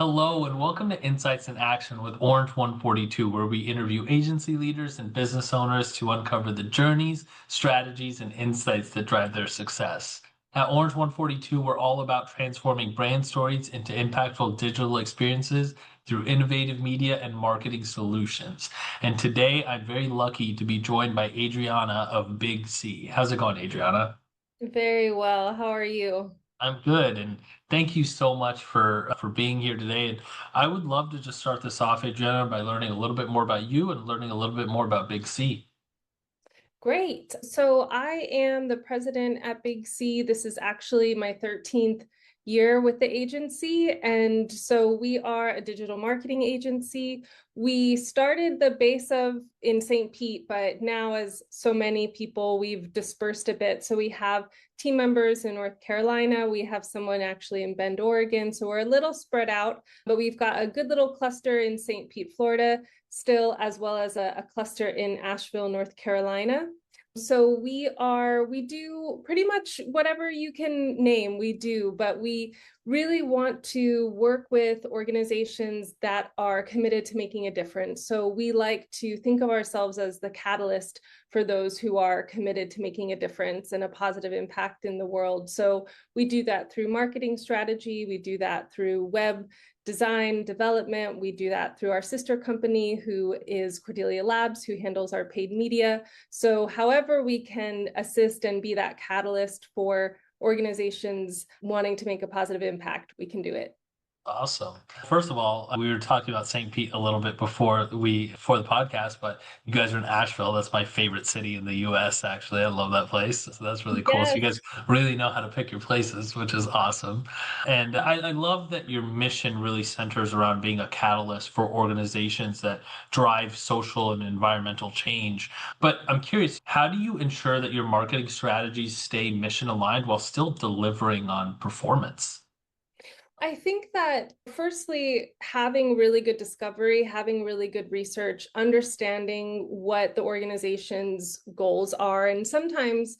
Hello, and welcome to Insights in Action with Orange 142, where we interview agency leaders and business owners to uncover the journeys, strategies, and insights that drive their success. At Orange 142, we're all about transforming brand stories into impactful digital experiences through innovative media and marketing solutions. And today, I'm very lucky to be joined by Adriana of Big Sea. How's it going, Adriana? Very well. How are you? I'm good, and thank you so much for being here today. And I would love to just start this off, Adriana, by learning a little bit more about you and learning a little bit more about Big C. Great. So I am the president at Big Sea. This is actually my 13th year with the agency. And so we are a digital marketing agency. We started the base of in St. Pete, but now as so many people, we've dispersed a bit. So we have team members in North Carolina. We have someone actually in Bend, Oregon. So we're a little spread out, but we've got a good little cluster in St. Pete, Florida, still, as well as a cluster in Asheville, North Carolina. So we do pretty much whatever you can name, we do, but we really want to work with organizations that are committed to making a difference. So we like to think of ourselves as the catalyst for those who are committed to making a difference and a positive impact in the world. So we do that through marketing strategy, we do that through web design, development. We do that through our sister company, who is Cordelia Labs, who handles our paid media. So however we can assist and be that catalyst for organizations wanting to make a positive impact, we can do it. Awesome. First of all, we were talking about St. Pete a little bit before the podcast, but you guys are in Asheville. That's my favorite city in the US, actually. I love that place. So that's really cool. So you Yes. guys really know how to pick your places, which is awesome. And I love that your mission really centers around being a catalyst for organizations that drive social and environmental change. But I'm curious, how do you ensure that your marketing strategies stay mission aligned while still delivering on performance? I think that firstly, having really good discovery, having really good research, understanding what the organization's goals are, and sometimes,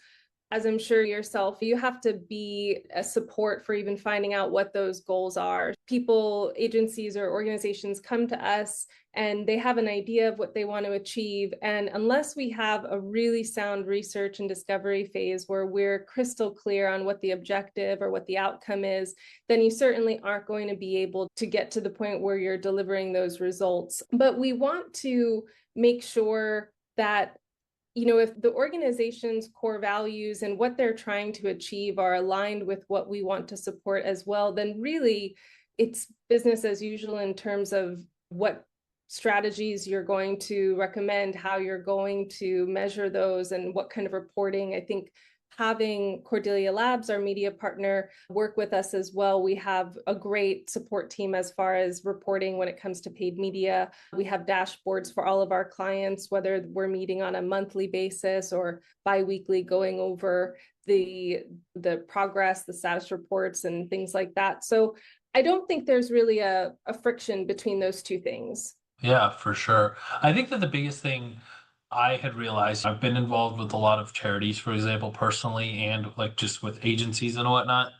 as I'm sure yourself, you have to be a support for even finding out what those goals are. People, agencies, or organizations come to us and they have an idea of what they want to achieve. And unless we have a really sound research and discovery phase where we're crystal clear on what the objective or what the outcome is, then you certainly aren't going to be able to get to the point where you're delivering those results. But we want to make sure that if the organization's core values and what they're trying to achieve are aligned with what we want to support as well, then really it's business as usual in terms of what strategies you're going to recommend, how you're going to measure those, and what kind of reporting. I think having Cordelia Labs, our media partner, work with us as well. We have a great support team as far as reporting when it comes to paid media. We have dashboards for all of our clients, whether we're meeting on a monthly basis or bi-weekly, going over the progress, the status reports, and things like that. So I don't think there's really a friction between those two things. Yeah, for sure. I think that the biggest thing I had realized, I've been involved with a lot of charities, for example, personally, and like just with agencies and whatnot,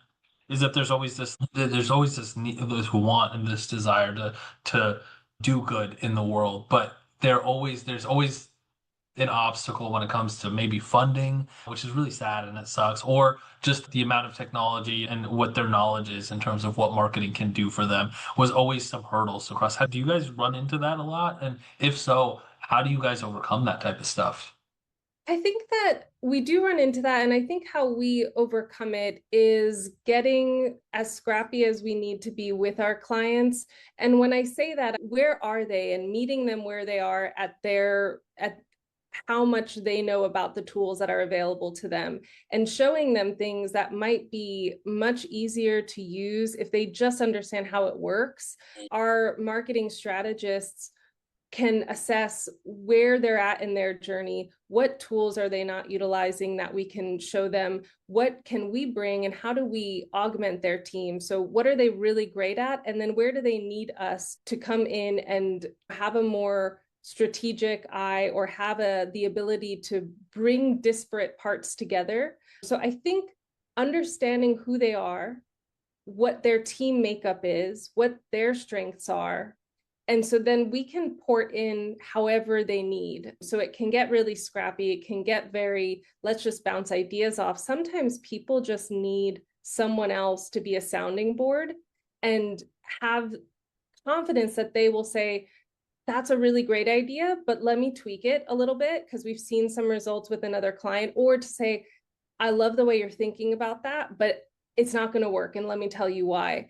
is that there's always this need, those who want and this desire to do good in the world, but there's always an obstacle when it comes to maybe funding, which is really sad and it sucks, or just the amount of technology and what their knowledge is in terms of what marketing can do for them was always some hurdles to cross. Do you guys run into that a lot? And if so, how do you guys overcome that type of stuff? I think that we do run into that. And I think how we overcome it is getting as scrappy as we need to be with our clients. And when I say that, where are they, and meeting them where they are at how much they know about the tools that are available to them, and showing them things that might be much easier to use if they just understand how it works. Our marketing strategists can assess where they're at in their journey, what tools are they not utilizing that we can show them, what can we bring, and how do we augment their team. So what are they really great at, and then where do they need us to come in and have a more strategic eye, or have the ability to bring disparate parts together. So I think understanding who they are, what their team makeup is, what their strengths are. And so then we can port in however they need. So it can get really scrappy. It can get very, let's just bounce ideas off. Sometimes people just need someone else to be a sounding board and have confidence that they will say, that's a really great idea, but let me tweak it a little bit because we've seen some results with another client, or to say, I love the way you're thinking about that, but it's not going to work. And let me tell you why.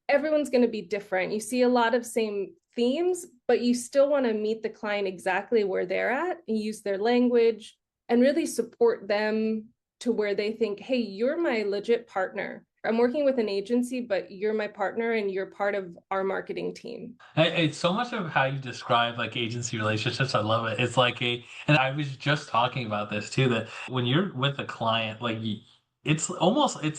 Everyone's going to be different. You see a lot of same themes, but you still want to meet the client exactly where they're at and use their language and really support them to where they think, hey, you're my legit partner. I'm working with an agency, but you're my partner and you're part of our marketing team. It's so much of how you describe like agency relationships. I love it. It's like and I was just talking about this too, that when you're with a client, like it's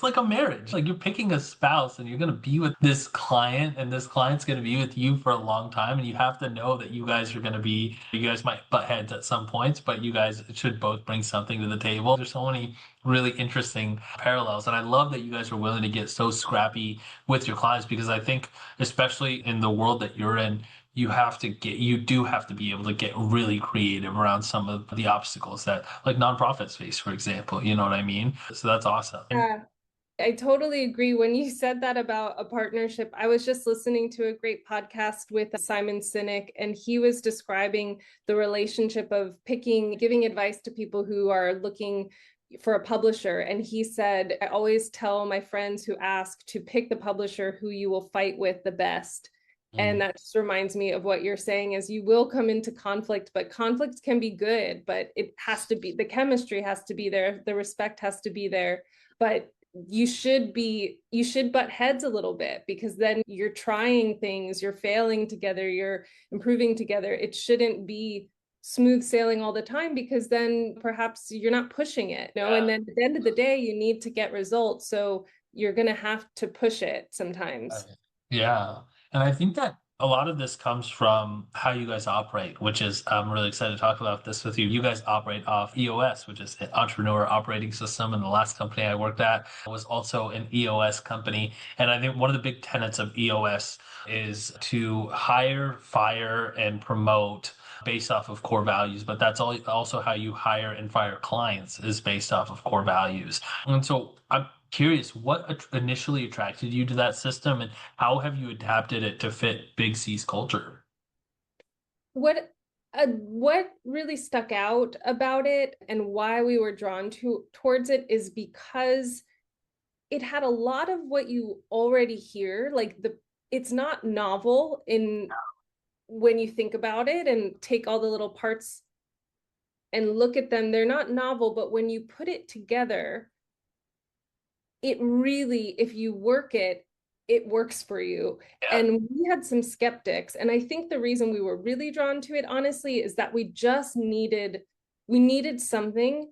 like a marriage. Like you're picking a spouse and you're going to be with this client and this client's going to be with you for a long time. And you have to know that you guys are going to be, you guys might butt heads at some points, but you guys should both bring something to the table. There's so many really interesting parallels. And I love that you guys are willing to get so scrappy with your clients because I think especially in the world that you're in, you do have to be able to get really creative around some of the obstacles that like nonprofits face, for example. You know what I mean? So that's awesome. And Yeah, I totally agree. When you said that about a partnership, I was just listening to a great podcast with Simon Sinek, and he was describing the relationship of giving advice to people who are looking for a publisher. And he said, I always tell my friends who ask to pick the publisher who you will fight with the best. And mm, that just reminds me of what you're saying is you will come into conflict, but conflict can be good, but it has to be, the chemistry has to be there, the respect has to be there. But you should butt heads a little bit because then you're trying things, you're failing together, you're improving together. It shouldn't be smooth sailing all the time because then perhaps you're not pushing it, you know? yeah. And then at the end of the day, you need to get results. So you're going to have to push it Uh, sometimes. Yeah. And I think that a lot of this comes from how you guys operate, which is I'm really excited to talk about this with you. You guys operate off EOS, which is an entrepreneur operating system. And the last company I worked at was also an EOS company. And I think one of the big tenets of EOS is to hire, fire, and promote based off of core values. But that's also how you hire and fire clients is based off of core values. And so I'm curious, what initially attracted you to that system and how have you adapted it to fit Big C's culture? What really stuck out about it and why we were drawn towards it is because it had a lot of what you already hear, like it's not novel in when you think about it and take all the little parts and look at them, they're not novel, but when you put it together, it really, if you work it, it works for you. Yeah. And we had some skeptics. And I think the reason we were really drawn to it, honestly, is that we needed something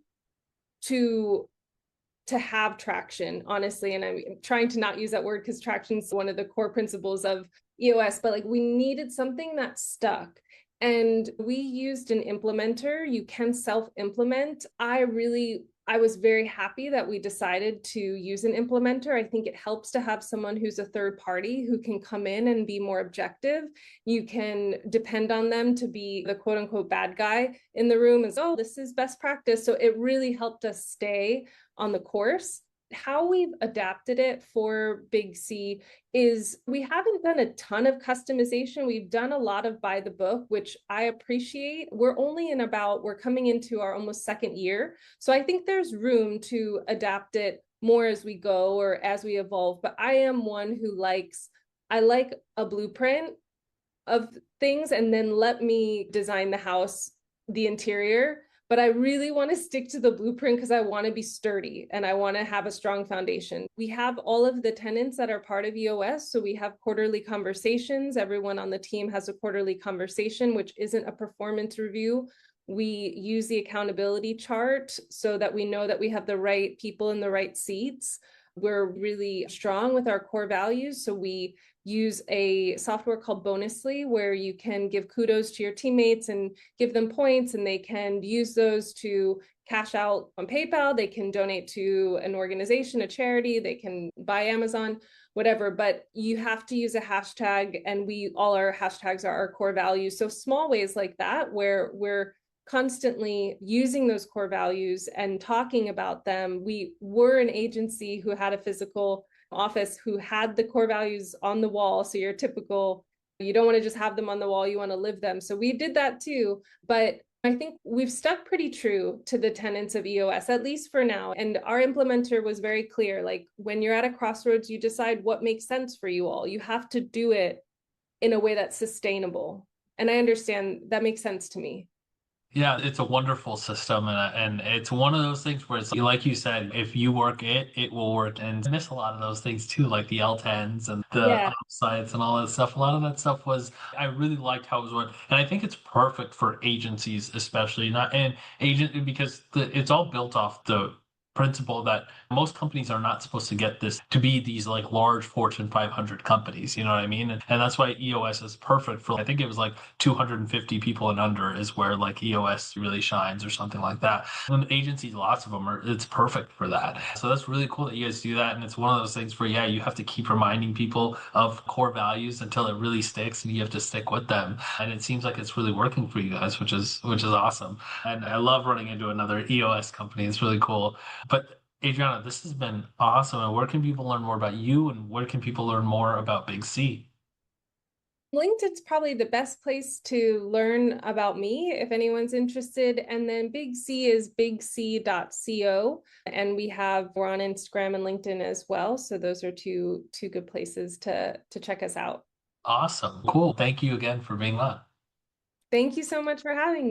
to have traction, honestly. And I'm trying to not use that word because traction is one of the core principles of EOS, but like we needed something that stuck. And we used an implementer. You can self-implement. I was very happy that we decided to use an implementer. I think it helps to have someone who's a third party who can come in and be more objective. You can depend on them to be the quote unquote bad guy in the room and oh, this is best practice. So it really helped us stay on the course. How we've adapted it for Big Sea is we haven't done a ton of customization. We've done a lot of by the book, which I appreciate. We're coming into our almost second year. So I think there's room to adapt it more as we go or as we evolve. But I am one who I like a blueprint of things and then let me design the house, the interior. But I really want to stick to the blueprint because I want to be sturdy and I want to have a strong foundation. We have all of the tenants that are part of EOS. So we have quarterly conversations. Everyone on the team has a quarterly conversation, which isn't a performance review. We use the accountability chart so that we know that we have the right people in the right seats. We're really strong with our core values. So we use a software called Bonusly, where you can give kudos to your teammates and give them points, and they can use those to cash out on PayPal, they can donate to an organization, a charity, they can buy Amazon, whatever, but you have to use a hashtag, and we all our hashtags are our core values. So small ways like that where we're constantly using those core values and talking about them. We were an agency who had a physical office who had the core values on the wall. So your typical, you don't want to just have them on the wall, you want to live them. So we did that too. But I think we've stuck pretty true to the tenets of EOS, at least for now. And our implementer was very clear, like when you're at a crossroads, you decide what makes sense for you all. You have to do it in a way that's sustainable. And I understand that makes sense to me. Yeah, it's a wonderful system, and it's one of those things where it's like you said, if you work it, it will work. And I miss a lot of those things too, like the L10s and the Yeah. offsites and all that stuff. A lot of that stuff was I really liked how it was working, and I think it's perfect for agencies, especially not and agent because it's all built off the principle that most companies are not supposed to get this to be these like large Fortune 500 companies, you know what I mean? And that's why EOS is perfect for, I think it was like 250 people and under is where like EOS really shines or something like that. And agencies, lots of them are, it's perfect for that. So that's really cool that you guys do that. And it's one of those things where, yeah, you have to keep reminding people of core values until it really sticks and you have to stick with them. And it seems like it's really working for you guys, which is awesome. And I love running into another EOS company. It's really cool. But Adriana, this has been awesome. And where can people learn more about you and where can people learn more about Big C? LinkedIn's probably the best place to learn about me if anyone's interested. And then Big C is bigc.co. And we're on Instagram and LinkedIn as well. So those are two good places to check us out. Awesome. Cool. Thank you again for being on. Thank you so much for having me.